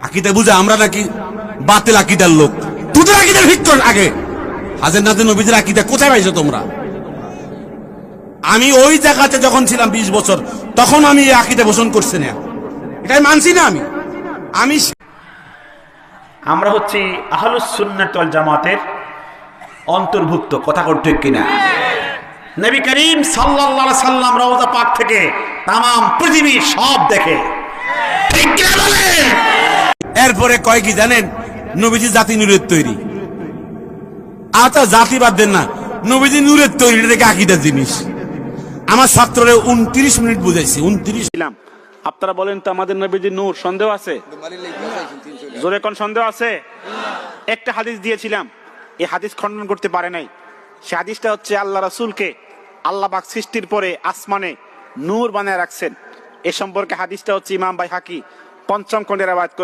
আকিদা বুঝে আমরা নাকি বাতিল আকিদার লোক। তোদের আকিদার ভিতর আগে হাজের নাতে নবীদের আকিদা কোথায় পাইছো তোমরা? আমি ওই জায়গাতে যখন ছিলাম 20 বছর, তখন আমি এই আকিদা পোষণ করছি না, এটাই মানছি না। আমি আমরা হচ্ছি আহলুস সুন্নাত ওয়াল জামাতের অন্তর্ভুক্ত। কথা ঠিক কিনা? নবী করিম সাল্লাল্লাহু আলাইহি সাল্লাম রওজা পাক থেকে তামাম পৃথিবী সব দেখে, ঠিক কিনা বলেন? এরপরে কয় কি জানেন? নবীজি জাতি নূরের তৈরি। আচ্ছা জাতি বাদ দেন না, নবীজি নূরের তৈরি, এটা দেখে আকিদার জিনিস। আমার ছাত্ররে 29 মিনিট বুঝাইছি। 29 ছিলাম। আপনারা বলেন তো আমাদের নবীজি নূর, সন্দেহ আছে? জোরে কোন সন্দেহ আছে? একটা হাদিস দিয়েছিলাম, এই হাদিস খণ্ডন করতে পারে নাই। সে হাদিসটা হচ্ছে আল্লাহ রাসূলকে আল্লাহ পাক সৃষ্টির পরে আসমানে নূর বানায় রাখছেন। এ সম্পর্কে হাদিসটা হচ্ছে ইমাম বাইহাকি ৫ম খণ্ডে রিওয়ায়াত